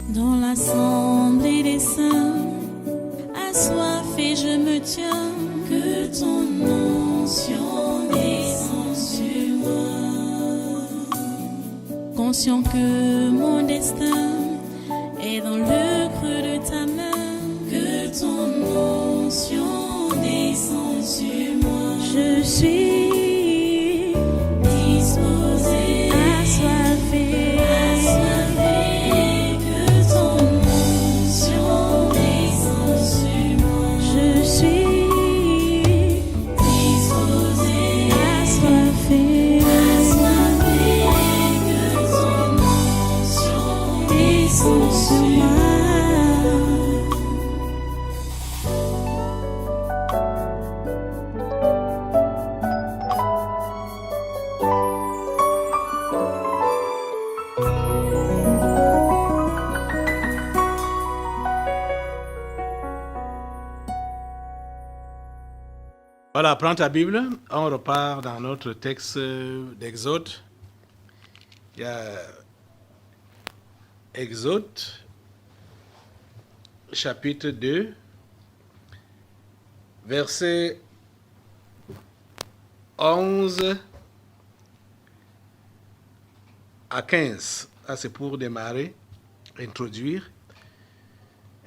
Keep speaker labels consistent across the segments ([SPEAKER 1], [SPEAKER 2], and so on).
[SPEAKER 1] Dans l'assemblée des saints, assoiffé je me tiens, que ton onction descende sur moi. Conscient que mon destin est dans le creux de ta main, que ton onction descende sur moi. Je suis disposé, assoiffé, que ton onction descende sur moi. Je suis disposé, assoiffé, que ton onction descende sur moi.
[SPEAKER 2] Voilà, prends ta Bible, on repart dans notre texte d'Exode. Il y a Exode, chapitre 2, verset 11 à 15. Ça, c'est pour démarrer, introduire.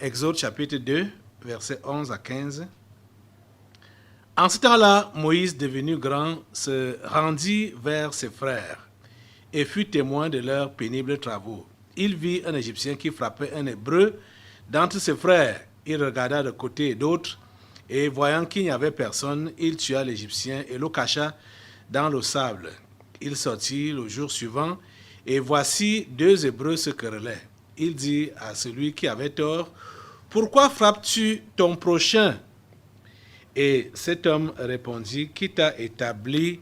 [SPEAKER 2] Exode, chapitre 2, verset 11 à 15. En ce temps-là, Moïse, devenu grand, se rendit vers ses frères et fut témoin de leurs pénibles travaux. Il vit un Égyptien qui frappait un Hébreu d'entre ses frères. Il regarda de côté et d'autre, et voyant qu'il n'y avait personne, il tua l'Égyptien et le cacha dans le sable. Il sortit le jour suivant, et voici deux Hébreux se querellaient. Il dit à celui qui avait tort, « Pourquoi frappes-tu ton prochain ?» Et cet homme répondit, « Qui t'a établi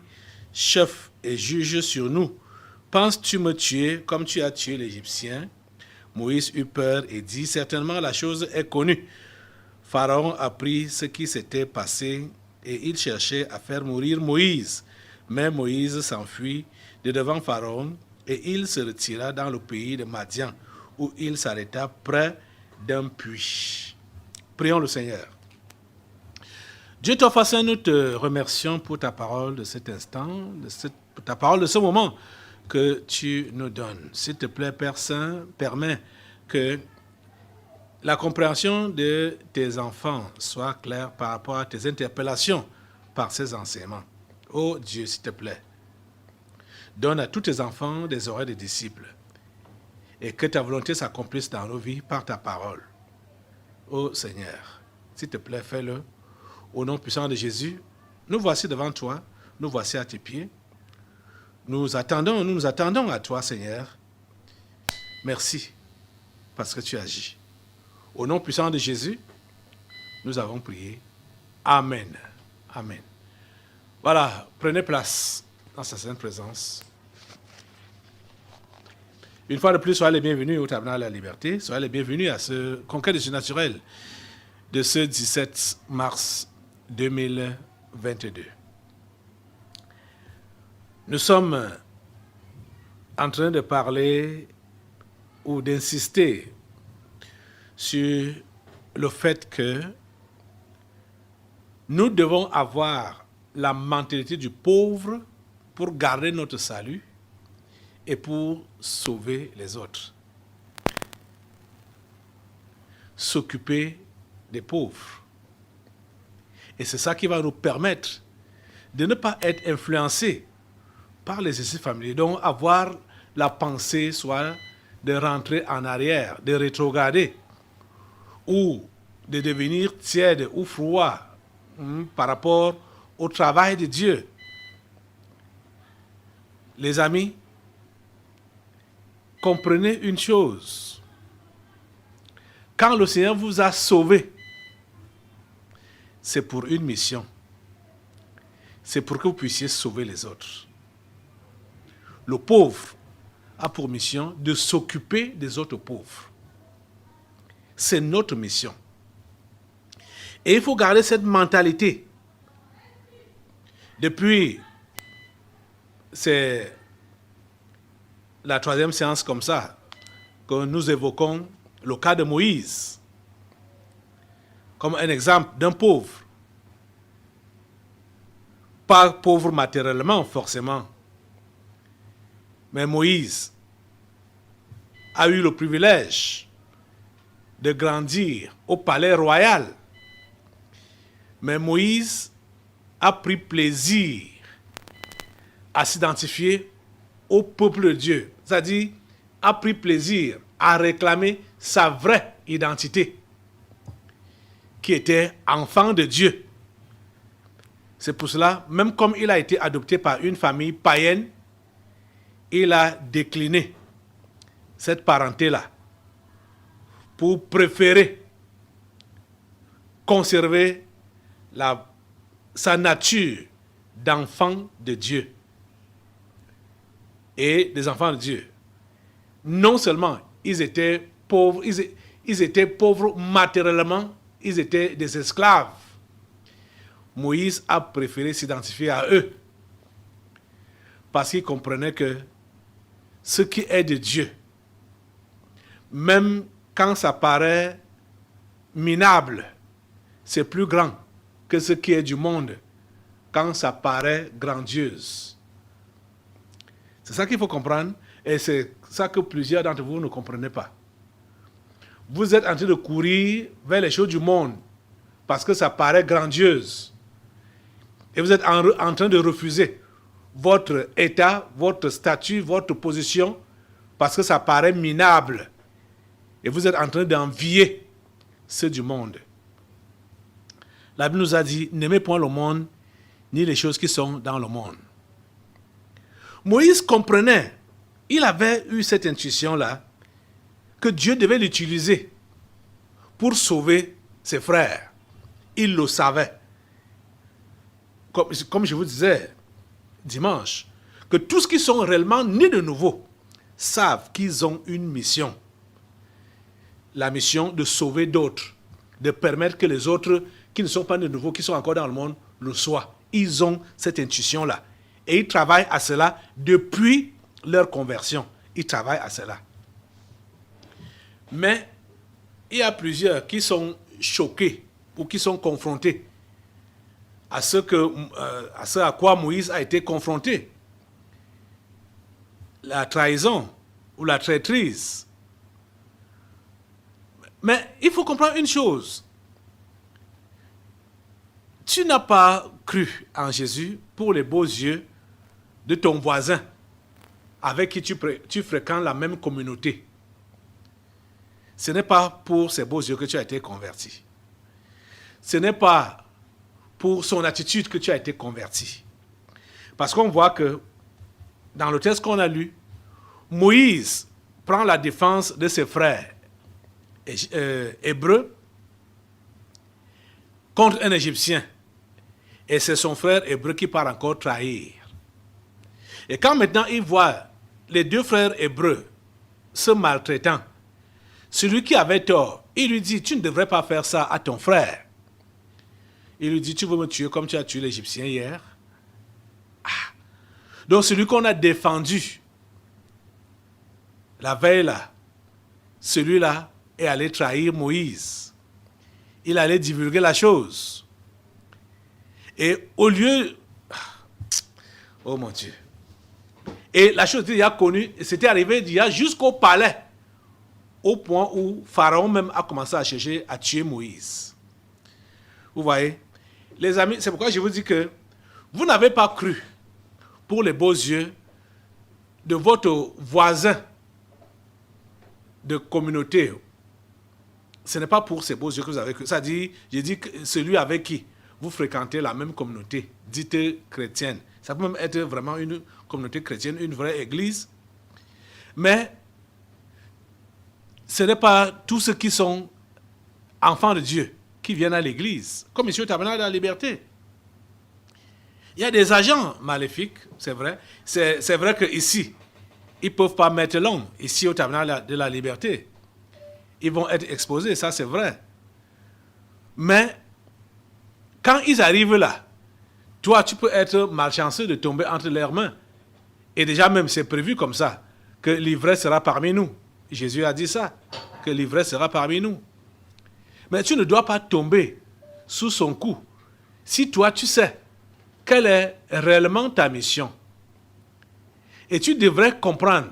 [SPEAKER 2] chef et juge sur nous? Penses-tu me tuer comme tu as tué l'Égyptien ?» Moïse eut peur et dit, « Certainement la chose est connue. » Pharaon apprit ce qui s'était passé et il cherchait à faire mourir Moïse. Mais Moïse s'enfuit de devant Pharaon et il se retira dans le pays de Madian où il s'arrêta près d'un puits. Prions le Seigneur. Dieu Tout-Puissant, Saint, nous te remercions pour ta parole de cet instant, pour ta parole de ce moment que tu nous donnes. S'il te plaît, Père Saint, permets que la compréhension de tes enfants soit claire par rapport à tes interpellations par ces enseignements. Oh Dieu, s'il te plaît, donne à tous tes enfants des oreilles de disciples et que ta volonté s'accomplisse dans nos vies par ta parole. Oh Seigneur, s'il te plaît, fais-le. Au nom puissant de Jésus, nous voici devant toi, nous voici à tes pieds. Nous nous attendons à toi, Seigneur. Merci, parce que tu agis. Au nom puissant de Jésus, nous avons prié. Amen. Amen. Voilà, prenez place dans sa sainte présence. Une fois de plus, soyez les bienvenus au Tabernacle de la Liberté. Soyez les bienvenus à ce conquête du surnaturel de ce 17 mars 2022. Nous sommes en train de parler ou d'insister sur le fait que nous devons avoir la mentalité du pauvre pour garder notre salut et pour sauver les autres. S'occuper des pauvres. Et c'est ça qui va nous permettre de ne pas être influencés par les exercices familiers. Donc avoir la pensée soit de rentrer en arrière, de rétrograder ou de devenir tiède ou froid par rapport au travail de Dieu. Les amis, comprenez une chose. Quand le Seigneur vous a sauvé, c'est pour une mission. C'est pour que vous puissiez sauver les autres. Le pauvre a pour mission de s'occuper des autres pauvres. C'est notre mission. Et il faut garder cette mentalité. Depuis, c'est la troisième séance comme ça que nous évoquons le cas de Moïse, comme un exemple d'un pauvre. Pas pauvre matériellement, forcément. Mais Moïse a eu le privilège de grandir au palais royal. Mais Moïse a pris plaisir à s'identifier au peuple de Dieu. C'est-à-dire, a pris plaisir à réclamer sa vraie identité, qui était enfant de Dieu. C'est pour cela, même comme il a été adopté par une famille païenne, il a décliné cette parenté-là pour préférer conserver sa nature d'enfant de Dieu. Et des enfants de Dieu. Non seulement ils étaient pauvres, ils étaient pauvres matériellement, ils étaient des esclaves. Moïse a préféré s'identifier à eux parce qu'il comprenait que ce qui est de Dieu, même quand ça paraît minable, c'est plus grand que ce qui est du monde quand ça paraît grandiose. C'est ça qu'il faut comprendre et c'est ça que plusieurs d'entre vous ne comprenez pas. Vous êtes en train de courir vers les choses du monde parce que ça paraît grandiose. Et vous êtes en train de refuser votre état, votre statut, votre position parce que ça paraît minable. Et vous êtes en train d'envier ceux du monde. La Bible nous a dit, n'aimez point le monde, ni les choses qui sont dans le monde. Moïse comprenait, il avait eu cette intuition-là, que Dieu devait l'utiliser pour sauver ses frères. Il le savait. Comme je vous disais dimanche, que tous ceux qui sont réellement nés de nouveau savent qu'ils ont une mission. La mission de sauver d'autres, de permettre que les autres qui ne sont pas nés de nouveau, qui sont encore dans le monde, le soient. Ils ont cette intuition-là. Et ils travaillent à cela depuis leur conversion. Ils travaillent à cela. Mais il y a plusieurs qui sont choqués ou qui sont confrontés à ce à quoi Moïse a été confronté. La trahison ou la traîtrise. Mais il faut comprendre une chose. Tu n'as pas cru en Jésus pour les beaux yeux de ton voisin avec qui tu fréquentes la même communauté. Ce n'est pas pour ces beaux yeux que tu as été converti. Ce n'est pas pour son attitude que tu as été converti. Parce qu'on voit que dans le texte qu'on a lu, Moïse prend la défense de ses frères hébreux contre un Égyptien. Et c'est son frère hébreu qui part encore trahir. Et quand maintenant il voit les deux frères hébreux se maltraitant, celui qui avait tort, il lui dit, tu ne devrais pas faire ça à ton frère. Il lui dit, tu veux me tuer comme tu as tué l'Égyptien hier? Donc celui qu'on a défendu la veille là, celui-là est allé trahir Moïse. Il allait divulguer la chose. Et au lieu... Oh mon Dieu. Et la chose était déjà connue, c'était arrivé déjà jusqu'au palais, au point où Pharaon même a commencé à chercher à tuer Moïse. Vous voyez? Les amis, c'est pourquoi je vous dis que vous n'avez pas cru pour les beaux yeux de votre voisin de communauté. Ce n'est pas pour ces beaux yeux que vous avez cru. Ça dit, je dis que celui avec qui vous fréquentez la même communauté, dite chrétienne. Ça peut même être vraiment une communauté chrétienne, une vraie église. Mais ce n'est pas tous ceux qui sont enfants de Dieu qui viennent à l'église, comme ici au Tabernacle de la Liberté. Il y a des agents maléfiques, c'est vrai. C'est vrai qu'ici, ils ne peuvent pas mettre l'homme, ici au Tabernacle de la Liberté. Ils vont être exposés, ça c'est vrai. Mais quand ils arrivent là, toi, tu peux être malchanceux de tomber entre leurs mains. Et déjà même, c'est prévu comme ça, que l'ivresse sera parmi nous. Jésus a dit ça. que l'ivresse sera parmi nous. Mais tu ne dois pas tomber sous son coup. Si toi, tu sais quelle est réellement ta mission. Et tu devrais comprendre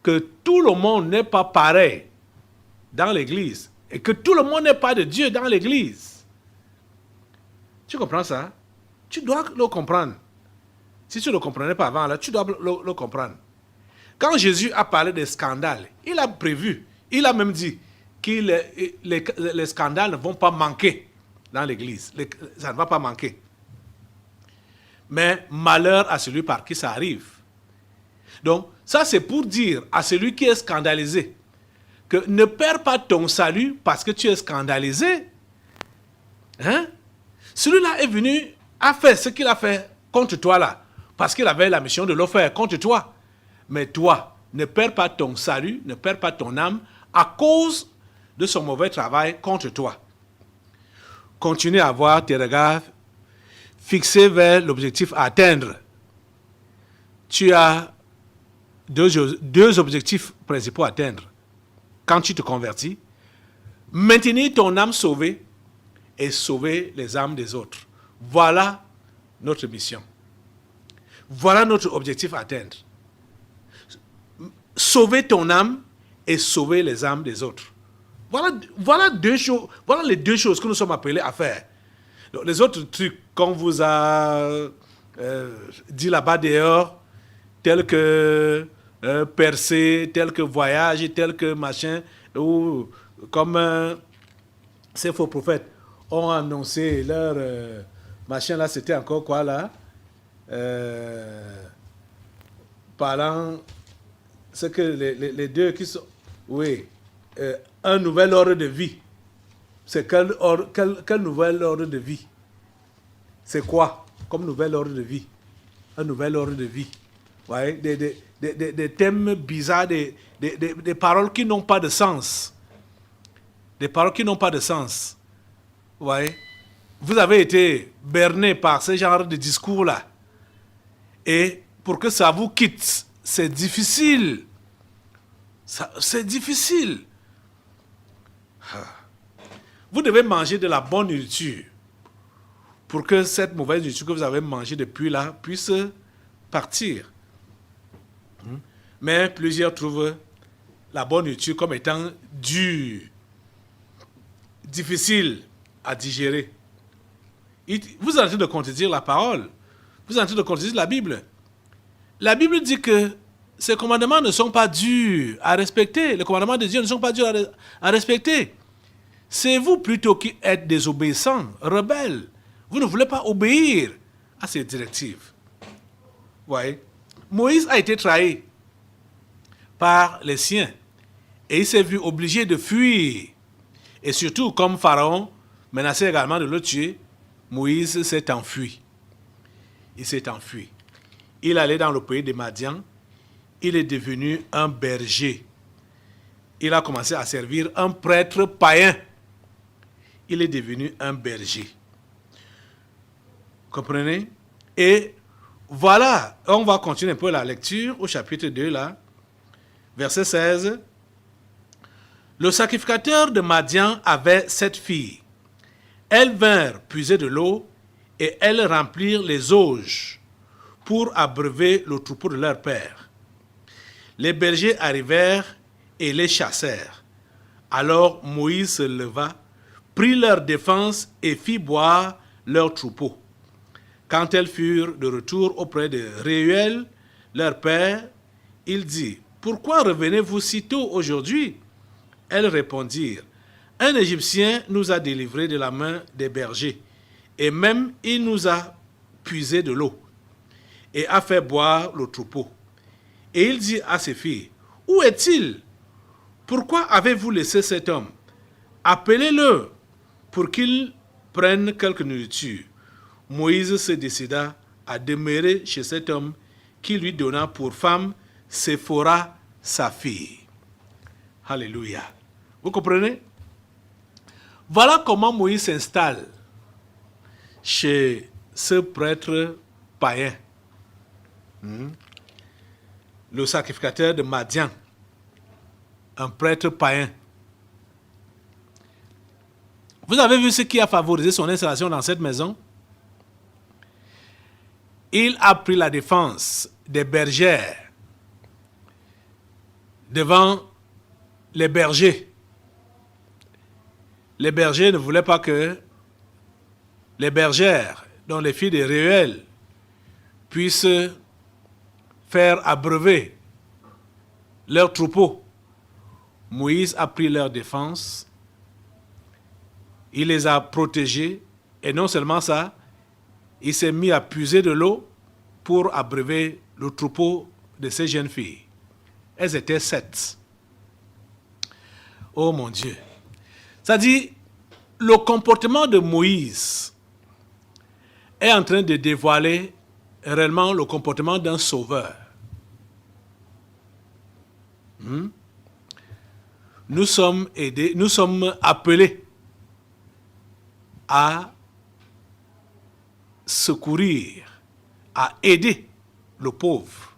[SPEAKER 2] que tout le monde n'est pas pareil dans l'église. Et que tout le monde n'est pas de Dieu dans l'église. Tu comprends ça? Tu dois le comprendre. Si tu ne le comprenais pas avant, là, tu dois le comprendre. Quand Jésus a parlé des scandales, il a prévu, il a même dit que les scandales ne vont pas manquer dans l'église. Ça ne va pas manquer. Mais malheur à celui par qui ça arrive. Donc, ça c'est pour dire à celui qui est scandalisé que ne perds pas ton salut parce que tu es scandalisé. Hein? Celui-là est venu, a fait ce qu'il a fait contre toi là, parce qu'il avait la mission de le faire contre toi. Mais toi, ne perds pas ton salut, ne perds pas ton âme à cause de son mauvais travail contre toi. Continue à avoir tes regards fixés vers l'objectif à atteindre. Tu as deux objectifs principaux à atteindre quand tu te convertis. Maintenir ton âme sauvée et sauver les âmes des autres. Voilà notre mission. Voilà notre objectif à atteindre. Sauver ton âme et sauver les âmes des autres. Voilà les deux choses que nous sommes appelés à faire. Donc, les autres trucs qu'on vous a dit là-bas dehors, tels que percer, tels que voyage, tels que machin, ou comme ces faux prophètes ont annoncé leur machin là, c'était encore quoi là, parlant, c'est que les deux qui sont, oui, un nouvel ordre de vie. C'est quel nouvel ordre de vie? C'est quoi comme nouvel ordre de vie? Un nouvel ordre de vie. Ouais, des thèmes bizarres, des paroles qui n'ont pas de sens. Des paroles qui n'ont pas de sens. Ouais. Vous avez été berné par ce genre de discours-là. Et pour que ça vous quitte, c'est difficile. C'est difficile. Vous devez manger de la bonne nourriture pour que cette mauvaise nourriture que vous avez mangée depuis là puisse partir. Mais plusieurs trouvent la bonne nourriture comme étant dure, difficile à digérer. Vous êtes en train de contredire la parole. Vous êtes en train de contredire la Bible. La Bible dit que ces commandements ne sont pas durs à respecter. Les commandements de Dieu ne sont pas durs à respecter. C'est vous plutôt qui êtes désobéissants, rebelles. Vous ne voulez pas obéir à ces directives. Ouais. Moïse a été trahi par les siens et il s'est vu obligé de fuir. Et surtout, comme Pharaon menaçait également de le tuer, Moïse s'est enfui. Il s'est enfui. Il allait dans le pays de Madian. Il est devenu un berger. Il a commencé à servir un prêtre païen. Il est devenu un berger. Comprenez? Et voilà, on va continuer un peu la lecture au chapitre 2 là, verset 16. Le sacrificateur de Madian avait 7 filles. Elles vinrent puiser de l'eau et elles remplirent les auges pour abreuver le troupeau de leur père. Les bergers arrivèrent et les chassèrent. Alors Moïse se leva, prit leur défense et fit boire leur troupeau. Quand elles furent de retour auprès de Réuel, leur père, il dit, « Pourquoi revenez-vous si tôt aujourd'hui ?» Elles répondirent, « Un Égyptien nous a délivrés de la main des bergers, et même il nous a puisé de l'eau, et a fait boire le troupeau. » Et il dit à ses filles, « Où est-il? Pourquoi avez-vous laissé cet homme? Appelez-le pour qu'il prenne quelque nourriture. » Moïse se décida à demeurer chez cet homme qui lui donna pour femme Séphora, sa fille. Alléluia. Vous comprenez? Voilà comment Moïse s'installe chez ce prêtre païen, le sacrificateur de Madian, un prêtre païen. Vous avez vu ce qui a favorisé son installation dans cette maison? Il a pris la défense des bergères devant les bergers. Les bergers ne voulaient pas que les bergères, dont les filles de Réuel, puissent faire abreuver leurs troupeaux. Moïse a pris leur défense, il les a protégés, et non seulement ça, il s'est mis à puiser de l'eau pour abreuver le troupeau de ces jeunes filles. Elles étaient 7. Oh mon Dieu. Ça dit, le comportement de Moïse est en train de dévoiler réellement le comportement d'un sauveur. Nous sommes aidés, nous sommes appelés à secourir, à aider le pauvre.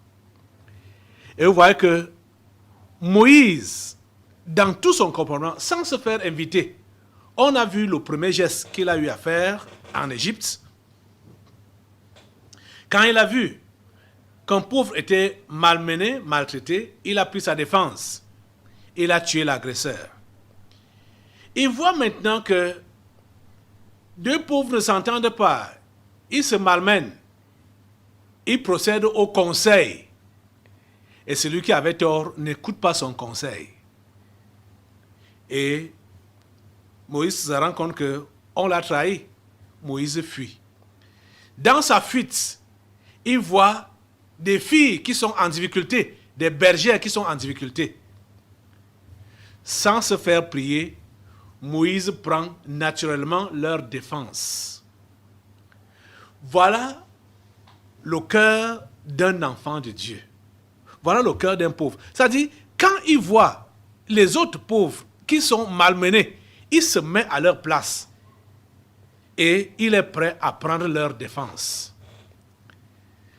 [SPEAKER 2] Et vous voyez que Moïse, dans tout son comportement, sans se faire inviter, on a vu le premier geste qu'il a eu à faire en Égypte. Quand il a vu qu'un pauvre était malmené, maltraité, il a pris sa défense. Il a tué l'agresseur. Il voit maintenant que deux pauvres ne s'entendent pas. Ils se malmènent. Ils procèdent au conseil. Et celui qui avait tort n'écoute pas son conseil. Et Moïse se rend compte qu'on l'a trahi. Moïse fuit. Dans sa fuite, il voit des filles qui sont en difficulté, des bergères qui sont en difficulté. Sans se faire prier, Moïse prend naturellement leur défense. Voilà le cœur d'un enfant de Dieu. Voilà le cœur d'un pauvre. C'est-à-dire, quand il voit les autres pauvres qui sont malmenés, il se met à leur place et il est prêt à prendre leur défense.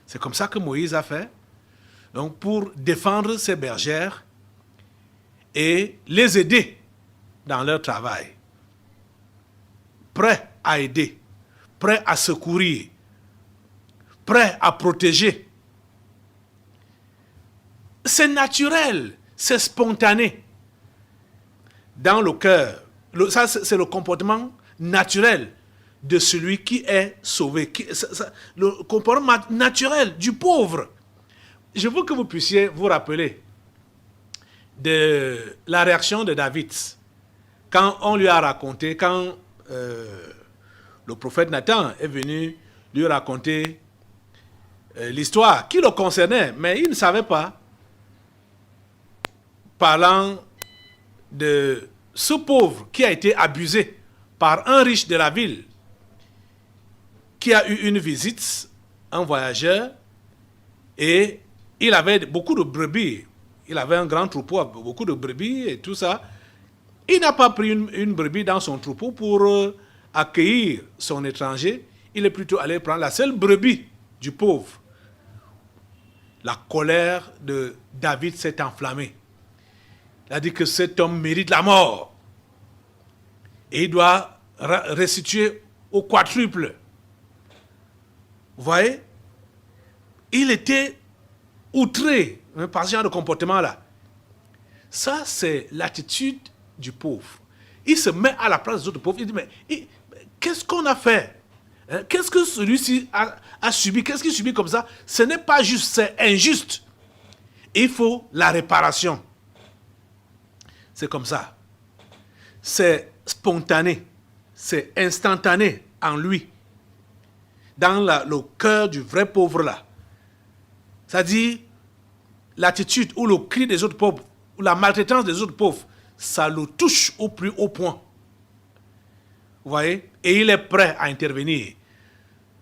[SPEAKER 2] C'est comme ça que Moïse a fait. Donc, pour défendre ses bergères et les aider dans leur travail. Prêt à aider, prêt à secourir, prêt à protéger. C'est naturel, c'est spontané. Dans le cœur, ça c'est le comportement naturel de celui qui est sauvé. Le comportement naturel du pauvre. Je veux que vous puissiez vous rappeler de la réaction de David quand on lui a raconté, quand le prophète Nathan est venu lui raconter l'histoire qui le concernait, mais il ne savait pas, parlant de ce pauvre qui a été abusé par un riche de la ville, qui a eu une visite, un voyageur, et il avait beaucoup de brebis. Il avait un grand troupeau avec beaucoup de brebis et tout ça. Il n'a pas pris une brebis dans son troupeau pour accueillir son étranger. Il est plutôt allé prendre la seule brebis du pauvre. La colère de David s'est enflammée. Il a dit que cet homme mérite la mort. Et il doit restituer au quadruple. Vous voyez? Il était outré par ce genre de comportement-là. Ça, c'est l'attitude du pauvre. Il se met à la place des autres pauvres. Il dit, mais qu'est-ce qu'on a fait? Qu'est-ce que celui-ci a subi? Qu'est-ce qu'il subit comme ça? Ce n'est pas juste, c'est injuste. Il faut la réparation. C'est comme ça. C'est spontané. C'est instantané en lui. Dans le cœur du vrai pauvre là. C'est-à-dire, l'attitude ou le cri des autres pauvres, ou la maltraitance des autres pauvres, ça le touche au plus haut point. Vous voyez? Et il est prêt à intervenir.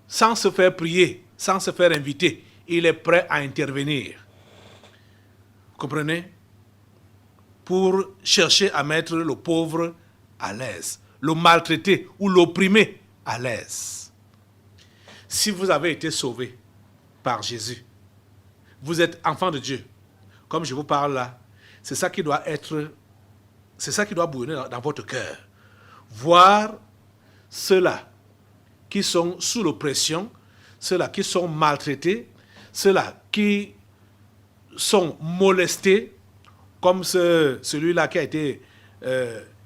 [SPEAKER 2] Sans se faire prier, sans se faire inviter, il est prêt à intervenir. Vous comprenez? Pour chercher à mettre le pauvre à l'aise, le maltraité ou l'opprimé à l'aise. Si vous avez été sauvé par Jésus, vous êtes enfant de Dieu. Comme je vous parle là, c'est ça qui doit être, c'est ça qui doit bouillonner dans votre cœur. voir ceux-là qui sont sous l'oppression, ceux-là qui sont maltraités, ceux-là qui sont molestés, comme celui-là qui a été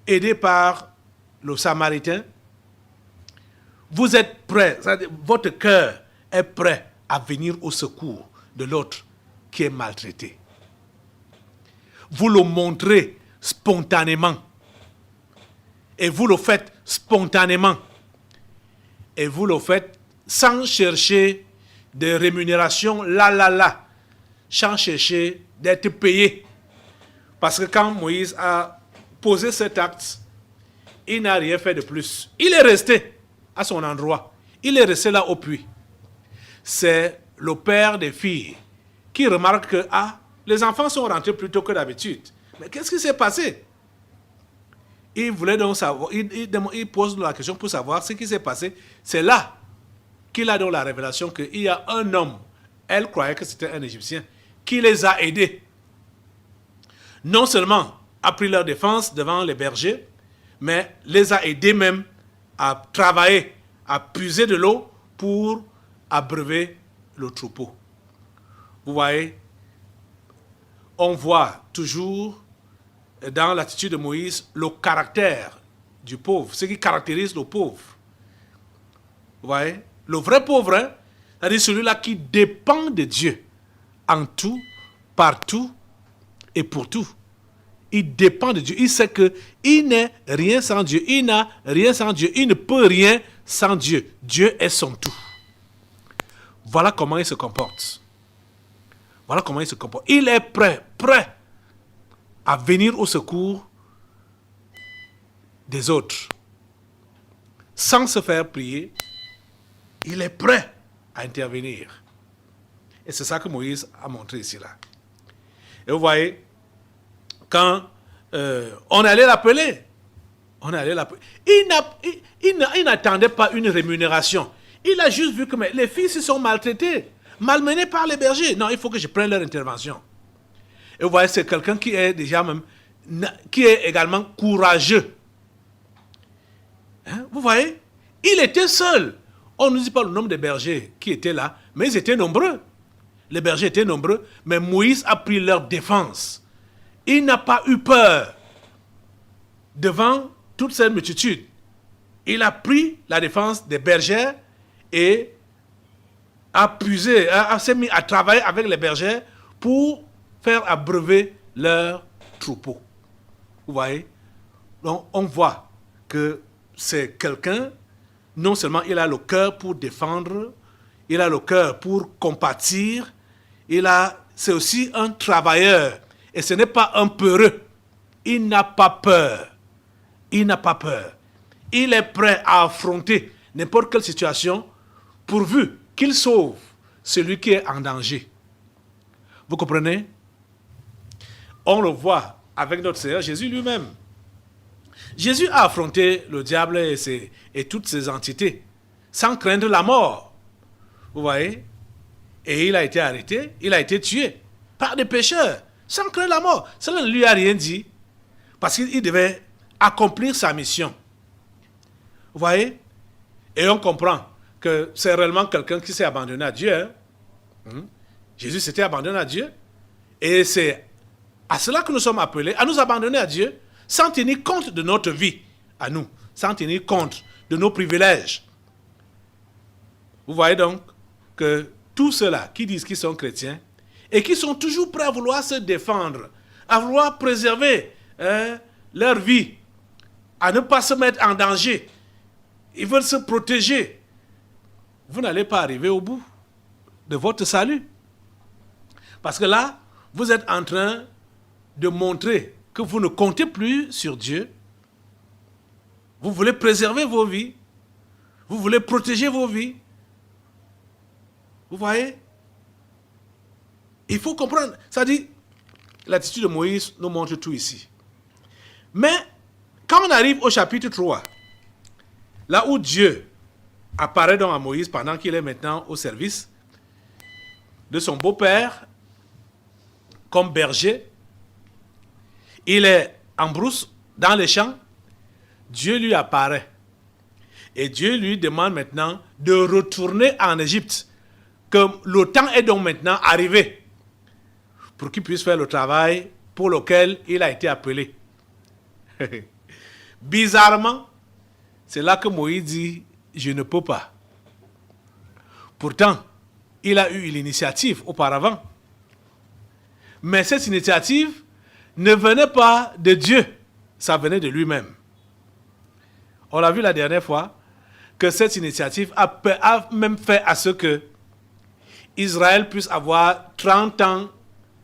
[SPEAKER 2] aidé par le Samaritain. Vous êtes prêts, votre cœur est prêt à venir au secours de l'autre qui est maltraité. Vous le montrez spontanément. Et vous le faites spontanément. Et vous le faites sans chercher de rémunération, sans chercher d'être payé. Parce que quand Moïse a posé cet acte, il n'a rien fait de plus. Il est resté à son endroit. Il est resté là au puits. C'est le père des filles qui remarque que les enfants sont rentrés plus tôt que d'habitude. Mais qu'est-ce qui s'est passé? Il voulait donc savoir, il pose la question pour savoir ce qui s'est passé. C'est là qu'il a donc la révélation qu'il y a un homme, elle croyait que c'était un Égyptien, qui les a aidés. Non seulement a pris leur défense devant les bergers, mais les a aidés même à travailler, à puiser de l'eau pour abreuver le troupeau. Vous voyez, on voit toujours dans l'attitude de Moïse le caractère du pauvre, ce qui caractérise le pauvre. Vous voyez, le vrai pauvre, hein, c'est-à-dire celui-là qui dépend de Dieu en tout, partout et pour tout. Il dépend de Dieu. Il sait qu'il n'est rien sans Dieu. Il n'a rien sans Dieu. Il ne peut rien sans Dieu. Dieu est son tout. Voilà comment il se comporte. Voilà comment il se comporte. Il est prêt à venir au secours des autres. Sans se faire prier, il est prêt à intervenir. Et c'est ça que Moïse a montré ici là. Et vous voyez, quand on allait l'appeler, il n'attendait pas une rémunération. Il a juste vu que les filles se sont maltraitées, malmenées par les bergers. Non, il faut que je prenne leur intervention. Et vous voyez, c'est quelqu'un qui est déjà même, qui est également courageux. Hein? Vous voyez, il était seul. On ne dit pas le nombre de bergers qui étaient là, mais ils étaient nombreux. Les bergers étaient nombreux, mais Moïse a pris leur défense. Il n'a pas eu peur devant toute cette multitude. Il a pris la défense des bergers et s'est mis à travailler avec les bergers pour faire abreuver leur troupeau. Vous voyez? Donc, on voit que c'est quelqu'un, non seulement il a le cœur pour défendre, il a le cœur pour compatir, c'est aussi un travailleur. Et ce n'est pas un peureux. Il n'a pas peur. Il n'a pas peur. Il est prêt à affronter n'importe quelle situation pourvu qu'il sauve celui qui est en danger. Vous comprenez? On le voit avec notre Seigneur Jésus lui-même. Jésus a affronté le diable et toutes ses entités sans craindre la mort. Vous voyez? Et il a été arrêté, il a été tué par des pécheurs sans craindre la mort. Cela ne lui a rien dit parce qu'il devait accomplir sa mission. Vous voyez? Et on comprend que c'est réellement quelqu'un qui s'est abandonné à Dieu. Hein? Jésus s'était abandonné à Dieu. Et c'est à cela que nous sommes appelés, à nous abandonner à Dieu, sans tenir compte de notre vie à nous, sans tenir compte de nos privilèges. Vous voyez donc que tous ceux-là qui disent qu'ils sont chrétiens et qui sont toujours prêts à vouloir se défendre, à vouloir préserver leur vie, à ne pas se mettre en danger, ils veulent se protéger. Vous n'allez pas arriver au bout de votre salut. Parce que là, vous êtes en train de montrer que vous ne comptez plus sur Dieu. Vous voulez préserver vos vies. Vous voulez protéger vos vies. Vous voyez? Il faut comprendre. Ça dit, l'attitude de Moïse nous montre tout ici. Mais, quand on arrive au chapitre 3, là où Dieu apparaît donc à Moïse pendant qu'il est maintenant au service de son beau-père, comme berger, il est en brousse, dans les champs. Dieu lui apparaît. Et Dieu lui demande maintenant de retourner en Égypte. Que le temps est donc maintenant arrivé pour qu'il puisse faire le travail pour lequel il a été appelé. Bizarrement, c'est là que Moïse dit « Je ne peux pas ». Pourtant, il a eu l'initiative auparavant. Mais cette initiative ne venait pas de Dieu, ça venait de lui-même. On l'a vu la dernière fois que cette initiative a même fait à ce que Israël puisse avoir 30 ans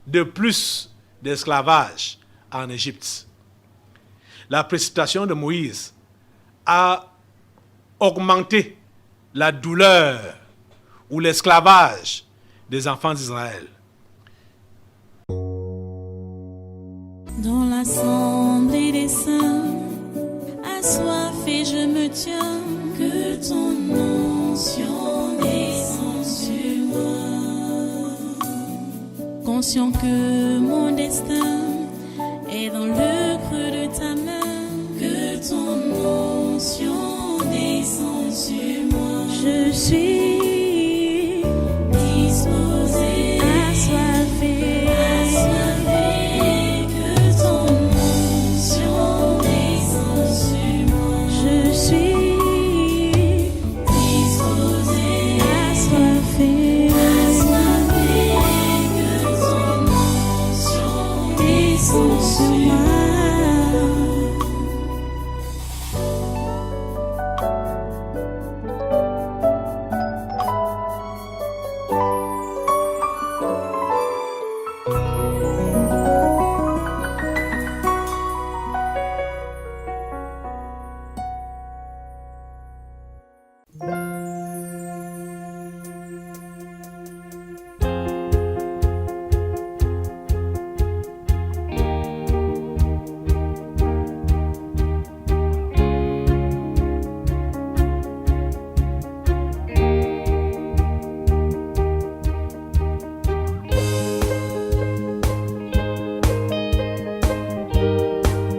[SPEAKER 2] de plus d'esclavage en Égypte. La précipitation de Moïse a augmenté la douleur ou l'esclavage des enfants d'Israël.
[SPEAKER 1] Dans l'assemblée des saints, assoiffé je me tiens, que ton onction descende sur moi. Conscient que mon destin est dans le creux de ta main, que ton onction descende sur moi. Je suis